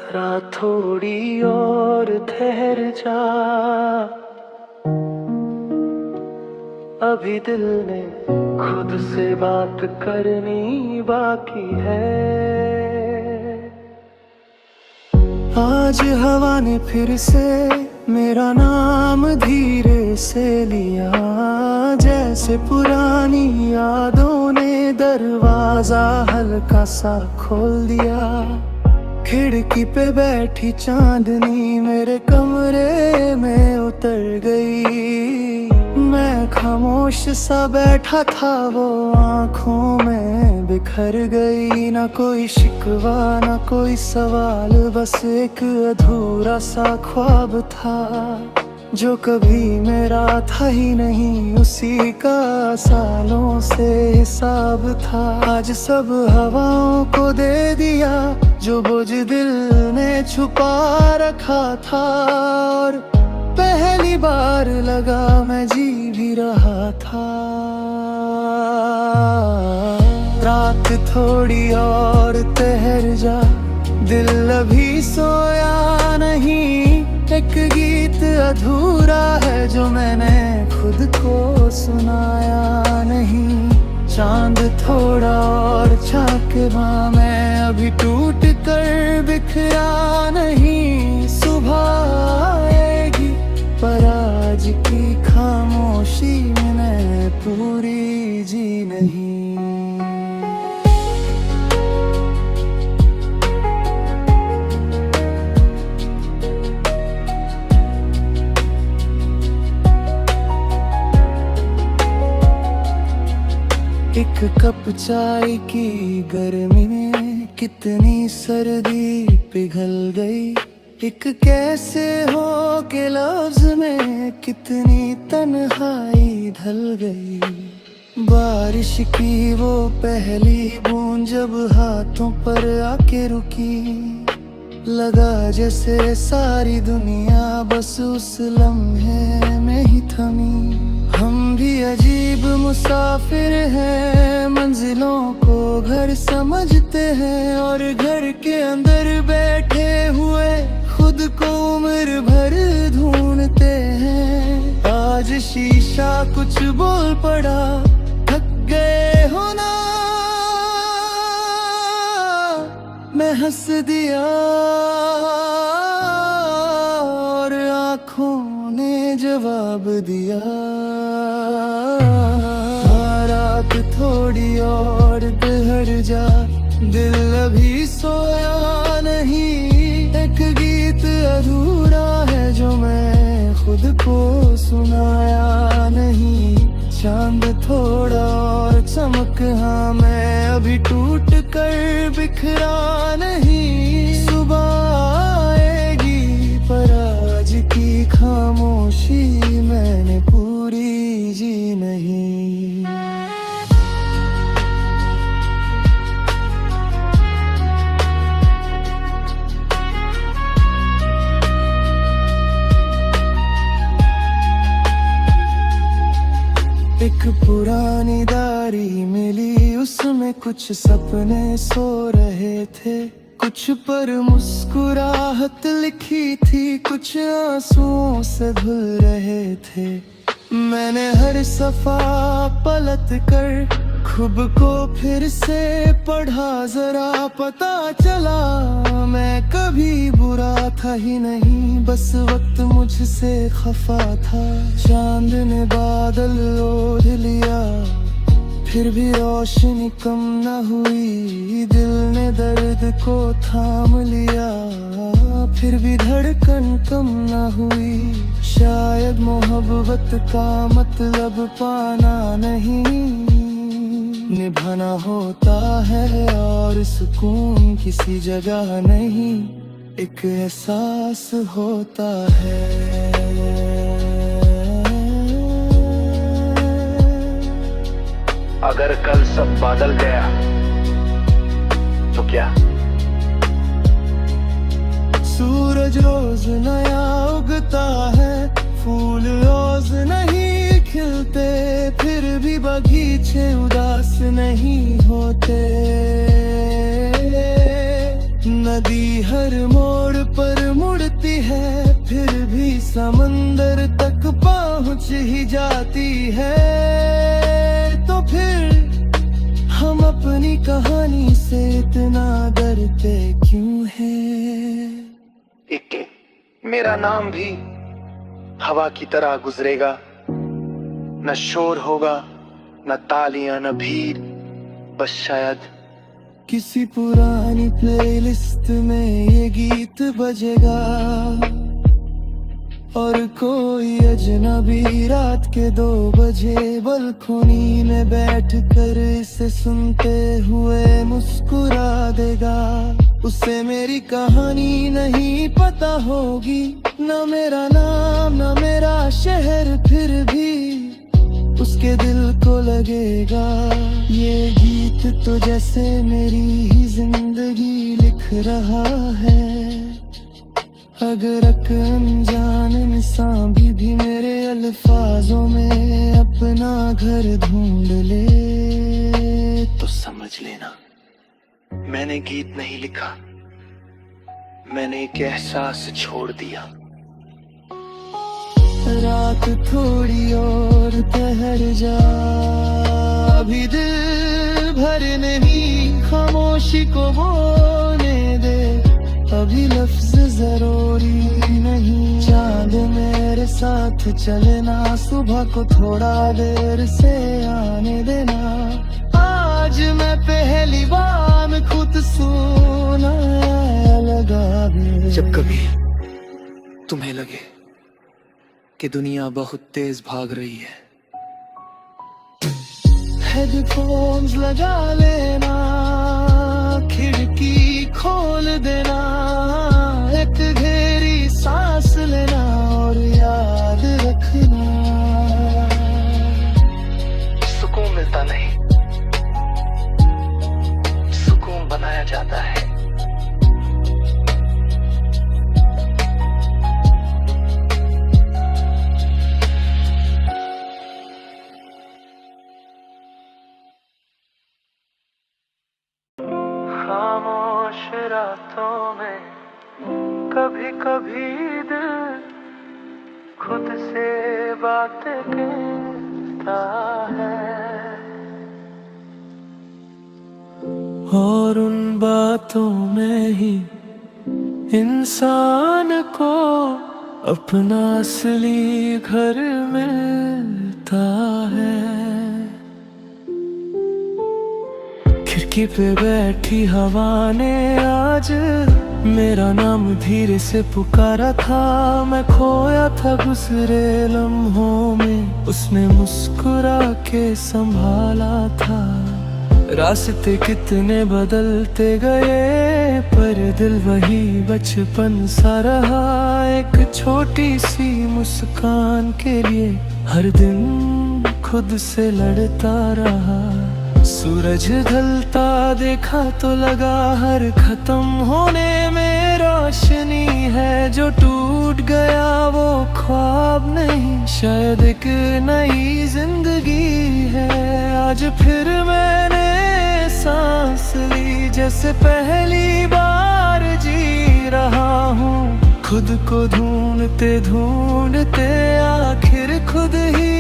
रात थोड़ी और ठहर जा, अभी दिल ने खुद से बात करनी बाकी है। आज हवा ने फिर से मेरा नाम धीरे से लिया, जैसे पुरानी यादों ने दरवाजा हल्का सा खोल दिया। खिड़की पे बैठी चांदनी मेरे कमरे में उतर गई। मैं खामोश सा बैठा था, वो आंखों में बिखर गई। ना कोई शिकवा ना कोई सवाल, बस एक अधूरा सा ख्वाब था जो कभी मेरा था ही नहीं, उसी का सालों से हिसाब था। आज सब हवाओं को दे दिया जो बोझ दिल ने छुपा रखा था, और पहली बार लगा मैं जी भी रहा था। रात थोड़ी और ठहर जा, दिल अभी सोया नहीं। एक गीत अधूरा है जो मैंने खुद को सुनाया नहीं। चांद थोड़ा और झांकवा, मैं अभी टूट कर बिखरा नहीं। सुबह आएगी पर आज की खामोशी मैंने पूरी जी नहीं। एक कप चाय की गर्मी में कितनी सर्दी पिघल गई। एक कैसे हो के लफ्ज में कितनी तन्हाई ढल गई। बारिश की वो पहली बूंद जब हाथों पर आके रुकी, लगा जैसे सारी दुनिया बस उस लम्हे में ही थमी। हम भी अजीब मुसाफिर हैं, मंजिलों को घर समझते हैं, और घर के अंदर बैठे हुए खुद को उम्र भर ढूंढते हैं। आज शीशा कुछ बोल पड़ा, थक गए हो ना, मैं हंस दिया और आँखों ने जवाब दिया। रात थोड़ी और ठहर जा, दिल अभी सोया नहीं। एक गीत अधूरा है जो मैं खुद को सुनाया नहीं। चांद थोड़ा और चमक, हाँ मैं अभी टूट कर बिखरा नहीं। सुबह आएगी पर आज की खामोशी मैंने पूरी जी नहीं। एक पुरानी डायरी मिली, उसमें कुछ सपने सो रहे थे। कुछ पर मुस्कुराहट लिखी थी, कुछ आंसुओं से धुल रहे थे। मैंने हर सफा पलट कर खुद को फिर से पढ़ा, जरा पता चला मैं कभी बुरा था ही नहीं, बस वक्त मुझसे खफा था। चांद ने बादल ओढ़ लिया, फिर भी रोशनी कम न हुई। दिल ने दर्द को थाम लिया, फिर भी धड़कन कम न हुई। शायद मोहब्बत का मतलब पाना नहीं, निभाना होता है, और सुकून किसी जगह नहीं, एक एहसास होता है। अगर कल सब बदल गया तो क्या? सूरज रोज नया उगता है, फूल रोज नहीं खिलते, फिर भी बगीचे उदास नहीं होते। नदी हर मोड़ है फिर भी समंदर तक पहुंच ही जाती है। तो फिर हम अपनी कहानी से इतना डरते क्यों हैं? एक मेरा नाम भी हवा की तरह गुजरेगा, न शोर होगा न तालियां न भीड़, बस शायद किसी पुरानी प्लेलिस्ट में ये गीत बजेगा और कोई अजनबी रात के 2 बजे बलकोनी में बैठ कर इसे सुनते हुए मुस्कुरा देगा। उसे मेरी कहानी नहीं पता होगी, न मेरा नाम न मेरा शहर, फिर भी उसके दिल को लगेगा ये गीत तो जैसे मेरी ही जिंदगी लिख रहा है। अगर एक अनजान इंसान भी मेरे अल्फाजों में अपना घर ढूंढ ले तो समझ लेना मैंने गीत नहीं लिखा, मैंने एक एहसास छोड़ दिया। रात थोड़ी और ठहर जा, अभी दिल भर नहीं, खामोशी को बोलने दे, अभी लफ्ज जरूरी नहीं। चांद मेरे साथ चलना, सुबह को थोड़ा देर से आने देना। आज मैं पहली बार खुद सोना लगा दे। जब कभी तुम्हें लगे कि दुनिया बहुत तेज भाग रही है, हेडफोन्स लगा लेना, खिड़की खोल देना, एक गहरी सांस लेना और याद रखना सुकून मिलता नहीं, सुकून बनाया जाता है। खामोश रातों में कभी कभी दिल खुद से बातें कहता है, और उन बातों में ही इंसान को अपना असली घर मिलता है। खिड़की पे बैठी हवा ने आज मेरा नाम धीरे से पुकारा था। मैं खोया था गुजरे लम्हों में, उसने मुस्कुरा के संभाला था। रास्ते कितने बदलते गए पर दिल वही बचपन सा रहा। एक छोटी सी मुस्कान के लिए हर दिन खुद से लड़ता रहा। सूरज ढलता देखा तो लगा हर खत्म होने में रोशनी है। जो टूट गया वो ख्वाब नहीं, शायद एक नई जिंदगी है। आज फिर मैंने सांस ली, जैसे पहली बार जी रहा हूँ। खुद को ढूंढते ढूंढते आखिर खुद ही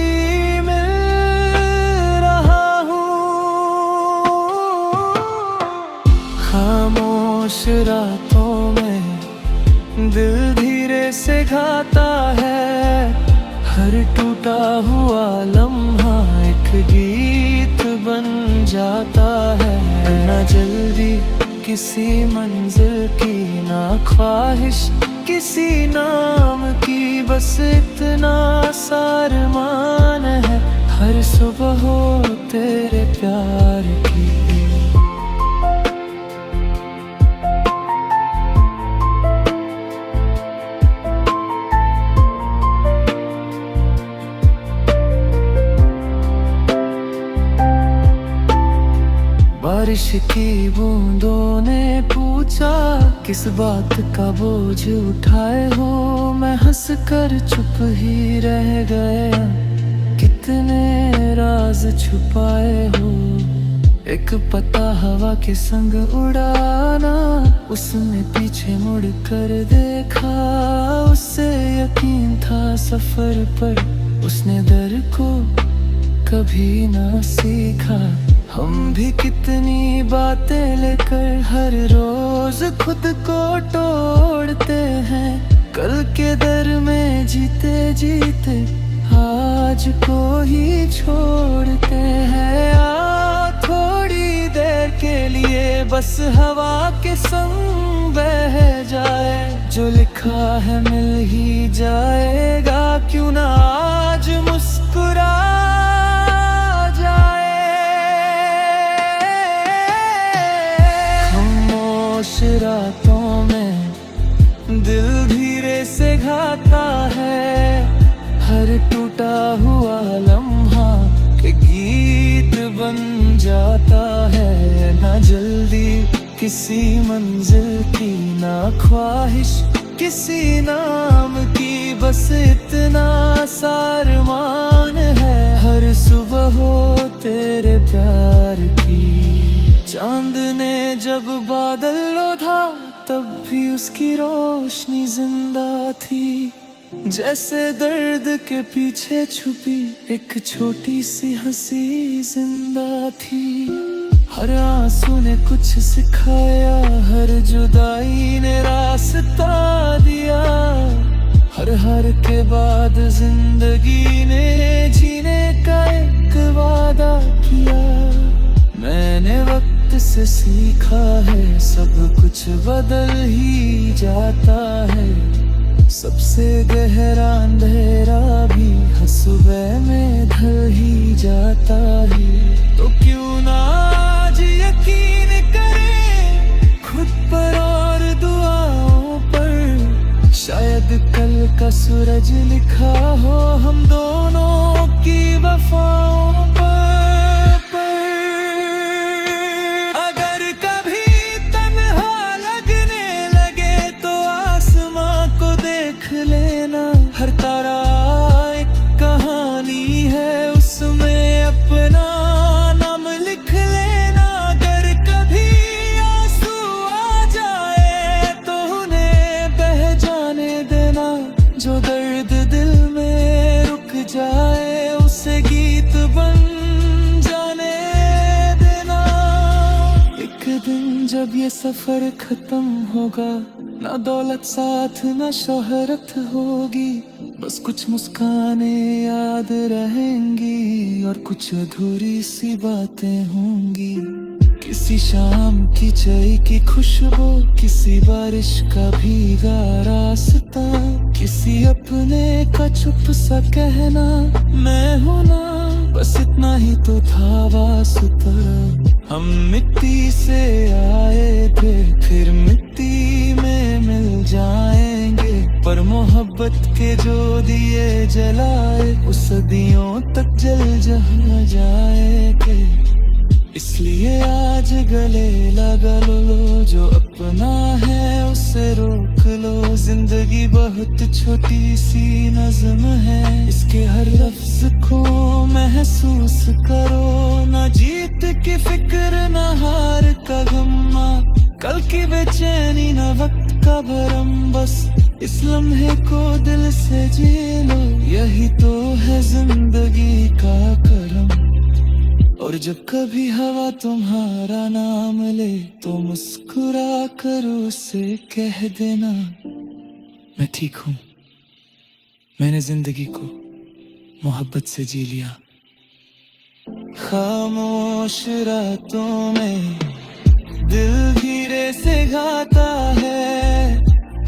खामोश रातों में दिल धीरे से गाता है। हर टूटा हुआ लम्हा एक गीत बन जाता है। ना जल्दी किसी मंजिल की, ना ख्वाहिश किसी नाम की, बस इतना सारमान है हर सुबह हो तेरे प्यार की। बारिश की बूंदों ने पूछा किस बात का बोझ उठाए हो। मैं हंसकर चुप ही रह गया, कितने राज छुपाए हो। एक पता हवा के संग उड़ाना, उसने पीछे मुड़ कर देखा, उससे यकीन था सफर पर, उसने डर को कभी ना सीखा। हम भी कितनी बातें लेकर हर रोज खुद को तोड़ते हैं, कल के डर में जीते जीते आज को ही छोड़ते हैं। आ थोड़ी देर के लिए बस हवा के संग बह जाए, जो लिखा है मिल ही जाएगा, क्यों ना आज मुस्कुरा जाए। खामोश रातों में दिल धीरे से घाता है, हर टूटा हुआ लम्हा के गीत बन जाता है। ना जल्दी किसी मंजिल की, ना ख्वाहिश किसी नाम की, बस इतना सारमान है हर सुबह हो तेरे प्यार की। चांद ने जब बादल ओढ़ा तब भी उसकी रोशनी जिंदा थी, जैसे दर्द के पीछे छुपी एक छोटी सी हंसी जिंदा थी। हर आंसू ने कुछ सिखाया, हर जुदाई ने रास्ता दिया, हर हार के बाद जिंदगी ने जीने का एक वादा किया। मैंने वक्त से सीखा है सब कुछ बदल ही जाता है, सबसे गहरा अंधेरा भी सुबह में ढल ही जाता है। तो क्यों ना आज यकीन करें खुद पर और दुआओं पर, शायद कल का सूरज लिखा हो हम दोनों की वफाओं पर। अगर कभी तन्हा लगने लगे तो आसमां को देख लेना, हर तारा एक कहानी है, उसमें अपना नाम लिख लेना। अगर कभी आंसू आ जाए तो उन्हें बह जाने देना, जो दर्द दिल में रुक जाए उसे गीत बन जाने देना। एक दिन जब ये सफर खत्म होगा, ना दौलत साथ ना शोहरत होगी, बस कुछ मुस्कानें याद रहेंगी और कुछ अधूरी सी बातें होंगी। किसी शाम की चाय की खुशबू, किसी बारिश का भीगा रास्ता, किसी अपने का चुप सा कहना मैं हूं ना, बस इतना ही तो था वास्ता। हम मिट्टी से आए थे फिर मिट्टी में मिल जाएंगे, पर मोहब्बत के जो दिए जलाए वो सदियों तक जल जहाँ जाएंगे। इसलिए आज गले लगा लो, जो अपना है उसे रोक लो। जिंदगी बहुत छोटी सी नज़्म है, इसके हर लफ्ज को महसूस करो। ना जीत की फिक्र ना हार का गम्मा, कल की बेचैनी ना वक्त का भरम, बस इस लम्हे को दिल से जी लो, यही तो है जिंदगी का करम। और जब कभी हवा तुम्हारा नाम ले तो मुस्कुरा कर उसे कह देना, मैं ठीक हूँ, मैंने जिंदगी को मोहब्बत से जी लिया। खामोश रातों में दिल धीरे से गाता है,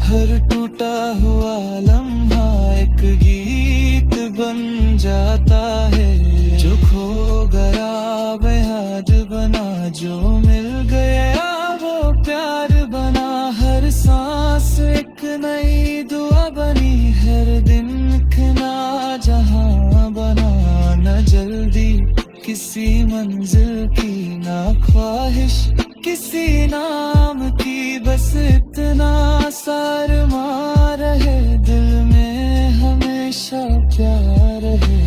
हर टूटा हुआ लम्हा एक गीत बन जाता है। जो खो गया बेयाद बना, जो मिल गया वो प्यार बना, हर सांस एक नई दुआ बनी, हर दिन खना जहां बना। न जल्दी किसी मंजिल की, ना ख्वाहिश किसी नाम की, बस इतना सारमा रहे दिल में हमेशा प्यार है।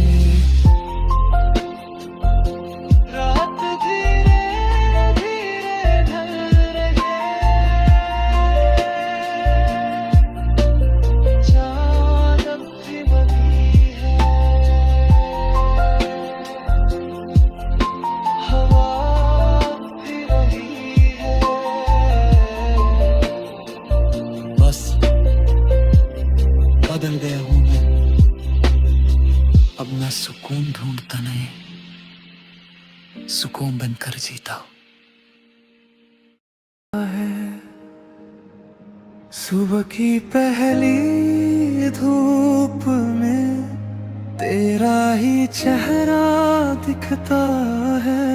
रात धीरे धीरे ढल रहे, सुकून ढूंढता नहीं, सुकून बनकर जीता हूं। सुबह की पहली धूप में तेरा ही चेहरा दिखता है,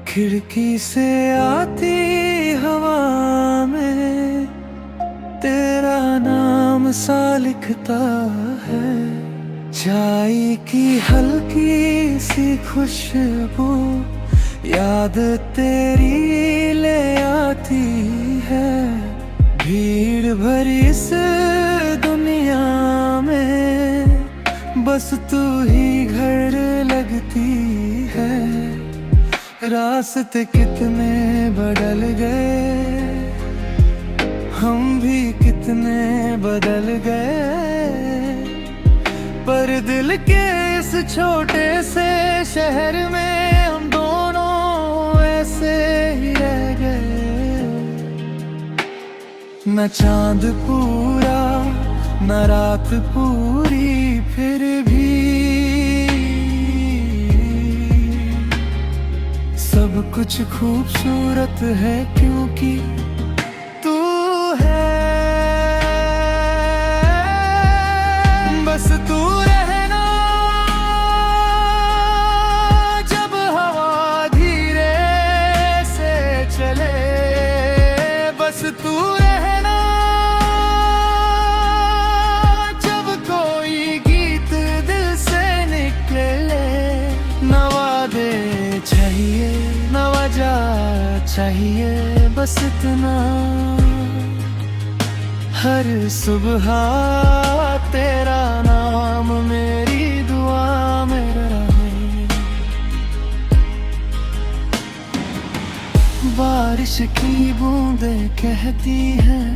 खिड़की से आती हवा में तेरा नाम सा लिखता है। चाय की हल्की सी खुशबू याद तेरी ले आती है। भीड़ भरी इस दुनिया में बस तू ही घर लगती है। रास्ते कितने बदल गए, हम भी कितने बदल गए, पर दिल के इस छोटे से शहर में हम दोनों ऐसे ही रह गए। न चांद पूरा न रात पूरी, फिर भी सब कुछ खूबसूरत है क्योंकि तू है। बस तू रहना जब हवा धीरे से चले, बस तू रहना जब कोई गीत दिल से निकले। न वादे चाहिए न वजह चाहिए, बस इतना हर सुबह तेरा नाम मेरी दुआ में रहे। बारिश की बूंदें कहती हैं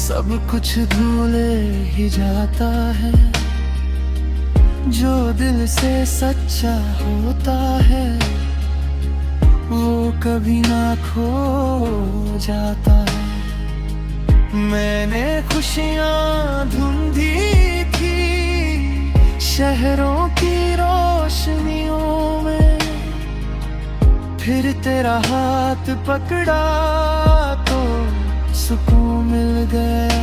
सब कुछ धुले ही जाता है। जो दिल से सच्चा होता है वो कभी ना खो जाता है। मैंने खुशियाँ ढूंढी थी शहरों की रोशनियों में, फिर तेरा हाथ पकड़ा तो सुकून मिल गया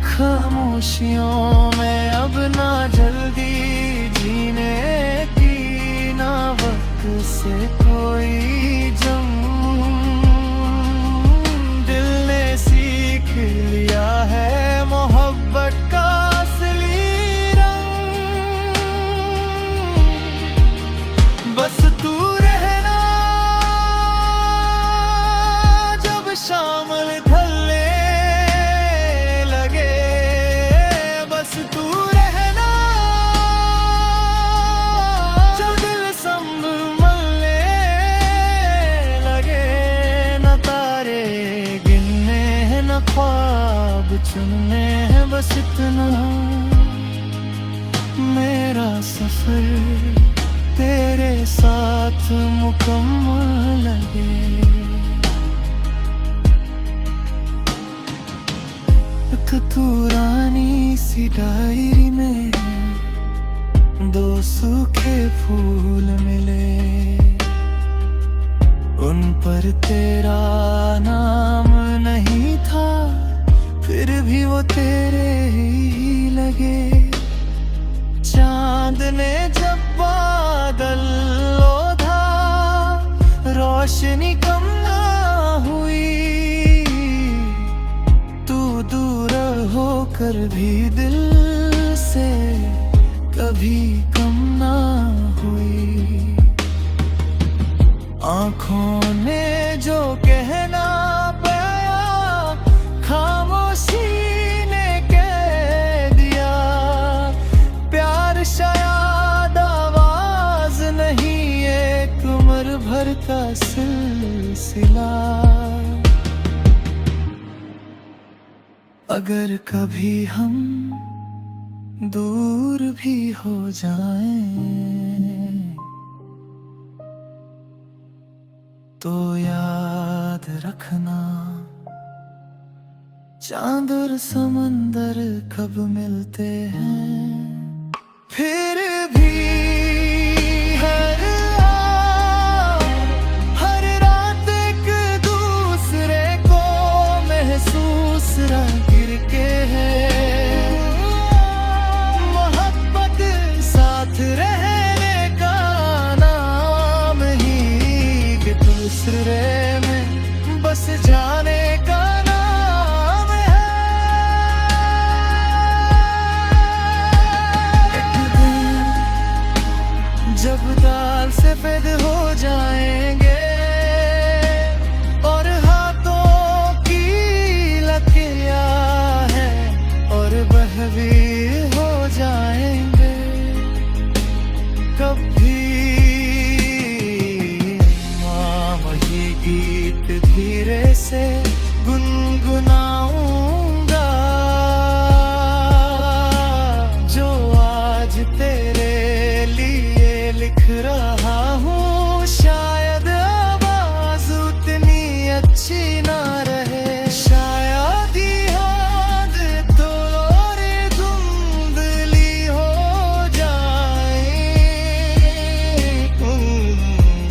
खामोशियों में। अब ना जल्दी जीने की ना वक्त से कोई जंग, दिल ने सीख लिया है मोहब्बत का असली रंग। बस तू रहना जब शाम ढलने लगे, बस तू रहना जब दिल संभलने लगे। न तारे गिनने हैं न ख्वाब चुनने हैं, बस इतना मेरा सफर तेरे साथ मुकम्मल लगे। एक पुरानी सी डायरी में दो सूखे फूल मिले, उन पर तेरा नाम नहीं था फिर भी वो तेरे ही लगे। चांद ने जब बादल ओढ़ा रोशनी कम ना हुई, तू दूर होकर भी दिल से कभी कम ना हुई। आँखों ने जो कहना पाया खामोशी ने कह दिया। प्यार शायद आवाज नहीं एक उम्र भर का सिलसिला। अगर कभी हम दूर भी हो जाएं तो याद रखना चांद और समंदर कब मिलते हैं फिर गुनगुनाऊंगा जो आज तेरे लिए लिख रहा हूँ। शायद आवाज उतनी अच्छी ना रहे, शायद ही याद तो और धुंधली हो जाए।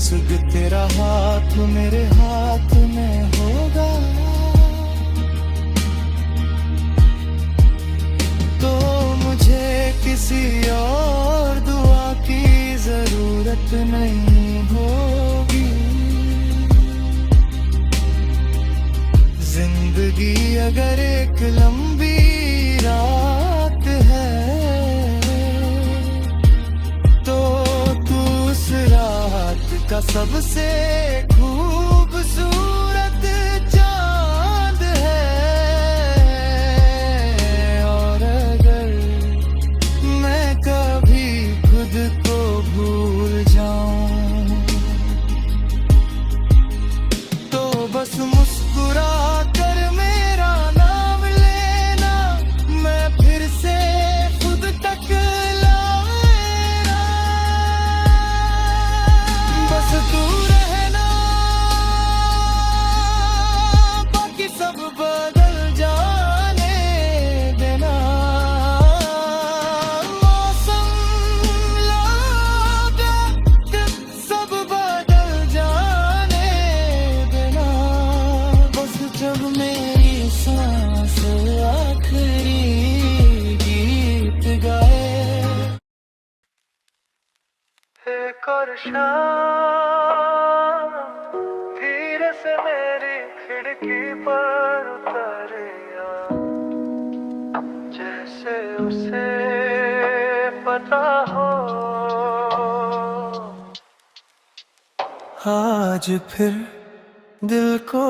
सुध तेरा हाथ मेरे हाथ में होगा तो मुझे किसी और दुआ की जरूरत नहीं होगी। जिंदगी अगर एक लंबी रात है तो तू उस रात का सबसे खूबसूरत चांद है। और अगर मैं कभी खुद को भूल जाऊं तो बस मुस्कुरा कर मेरा नाम लेना, मैं फिर से खुद तक लाऊंगा। बस तू रहना, बाकी सब बदल जाने देना। मौसम लागत सब बदल जाने देना। बस जब मेरी सांस आखिरी गीत गाए, एक और शाम धीरे से मेरी खिड़की पर उतरिया, जैसे उसे पता हो आज फिर दिल को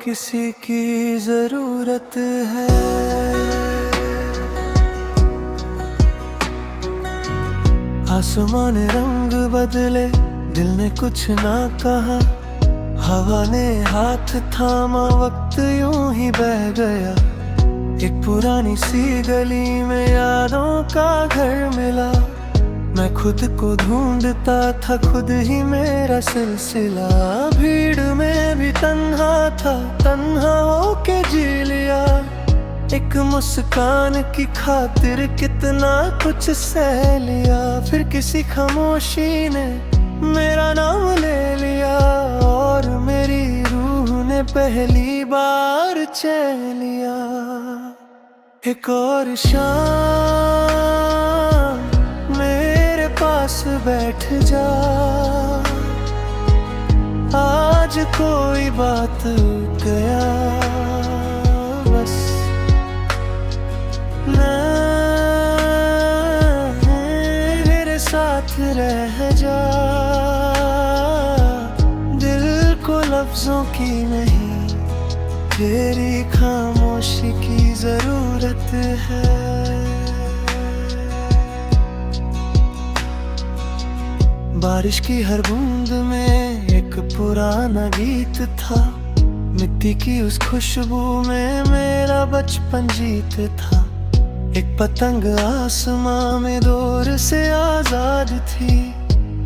किसी की जरूरत है। आसमान ने रंग बदले, दिल ने कुछ ना कहा, हवा ने हाथ थामा, वक्त यूं ही बह गया। एक पुरानी सी गली में यादों का घर मिला, मैं खुद को ढूंढता था, खुद ही मेरा सिलसिला। भीड़ में भी तन्हा था, तन्हा होके जी लिया। एक मुस्कान की खातिर कितना कुछ सह लिया। फिर किसी खामोशी ने मेरा नाम ले लिया और मेरी रूह ने पहली बार चैन लिया। एक और शाम मेरे पास बैठ जा, आज कोई बात गया बस मेरे साथ रह जा। दिल को लफ्जों की नहीं, तेरी खामोशी की जरूरत है। बारिश की हर बूंद में एक पुराना गीत था, मिट्टी की उस खुशबू में मेरा बचपन जीत था। एक पतंग आसमां में दूर से आजाद थी,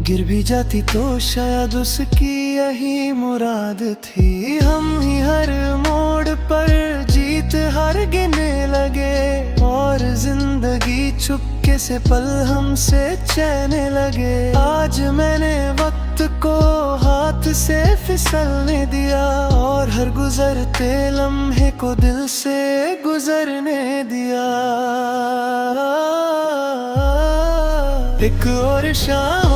गिर भी जाती तो शायद उसकी यही मुराद थी। हम ही हर मोड़ पर जीत हार गिनने लगे और जिंदगी चुपके से पल हमसे चैने लगे। आज मैंने वक्त को हाथ से फिसलने दिया और हर गुजरते लम्हे को दिल से गुजरने दिया। एक और शाम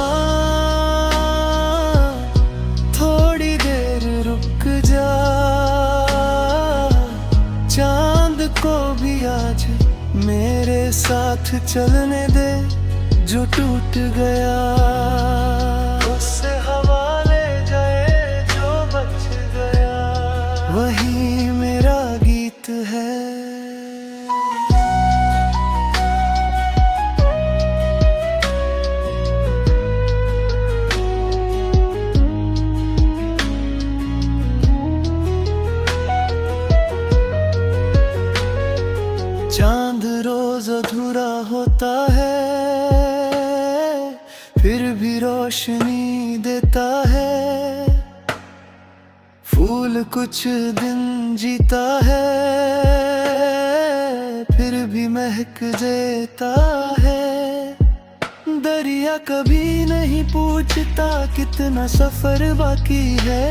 थोड़ी देर रुक जा, चांद को भी आज मेरे साथ चलने दे। जो टूट गया उससे हवा ले जाए, जो बच गया वही मेरा गीत है। चांद रोज अधूरा होता है, फिर भी रोशनी देता है। फूल कुछ दिन जीता है, फिर भी महक देता है। दरिया कभी नहीं पूछता कितना सफर बाकी है,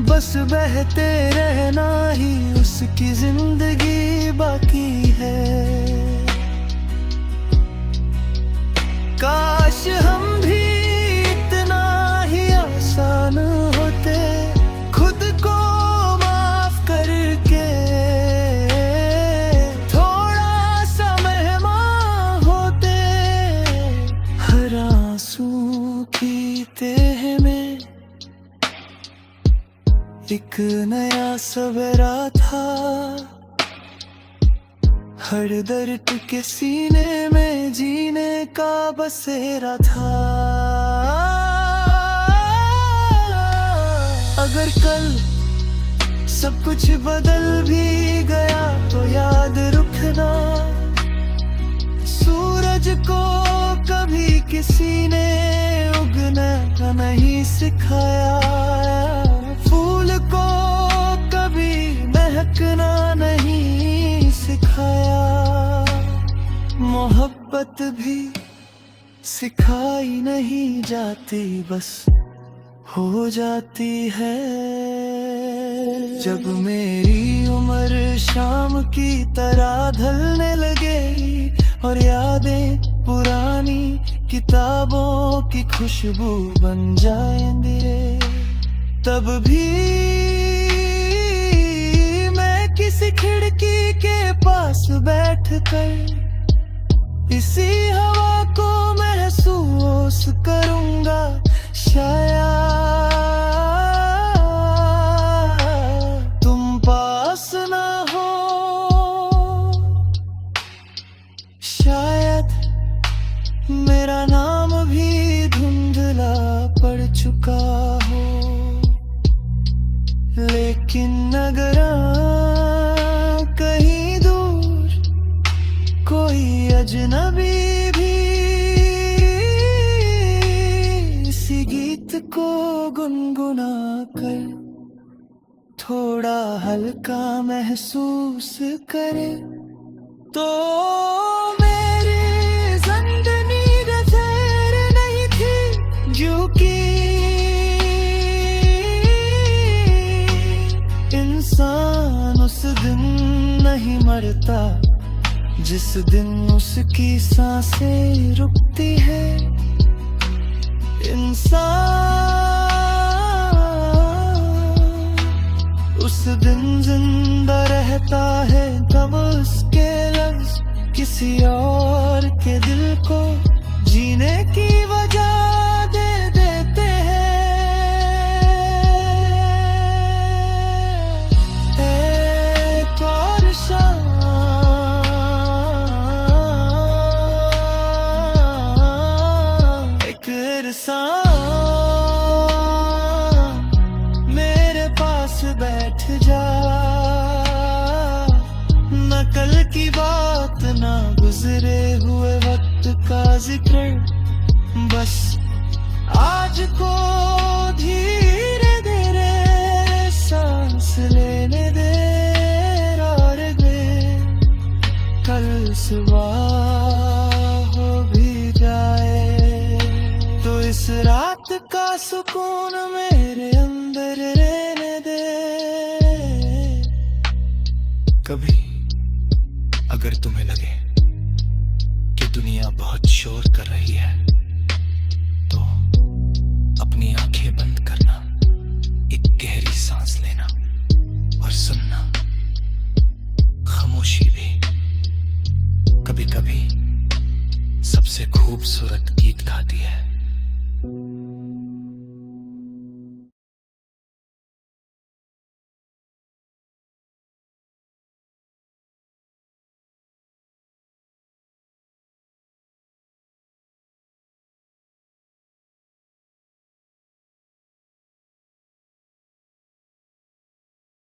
बस बहते रहना ही उसकी जिंदगी बाकी है। काश हम भी इतना ही आसान होते, खुद को माफ करके थोड़ा सा मेहमान होते। हर आंसू की तह में एक नया सवेरा था, हर दर्द के सीने में जीने का बसेरा था। अगर कल सब कुछ बदल भी गया तो याद रखना, सूरज को कभी किसी ने उगना नहीं सिखाया, फूल को कभी महकना नहीं सिखाया। मोहब्बत भी सिखाई नहीं जाती, बस हो जाती है। जब मेरी उम्र शाम की तरह ढलने लगेगी और यादें पुरानी किताबों की खुशबू बन जाएंगी, तब भी मैं किसी खिड़की के पास बैठकर इसी हवा को महसूस करूंगा। शायद तुम पास ना हो, शायद मेरा नाम भी धुंधला पड़ चुका हो। लेकिन अगर कहीं दूर कोई अजनबी भी इसी गीत को गुनगुना कर थोड़ा हल्का महसूस करे, तो मेरी जिंदगी गजर नहीं थी। क्योंकि इंसान उस दिन नहीं मरता जिस दिन उसकी सांसें रुकती है। इंसान उस दिन जिंदा रहता है तब उसके लफ्ज किसी और के दिल को जीने की वजह दे देते हैं। एक और शाम एक इंसान मेरे पास बैठ जा, न कल की बात ना गुजरे हुए वक्त का जिक्र, बस आज को धीरे धीरे सांस लेने दे। और कल सुबह हो भी जाए तो इस रात का सुकून मेरे अंदर रहने दे। कभी अगर तुम्हें लगे कि दुनिया बहुत शोर कर रही है तो अपनी आंखें बंद करना, एक गहरी सांस लेना और सुनना।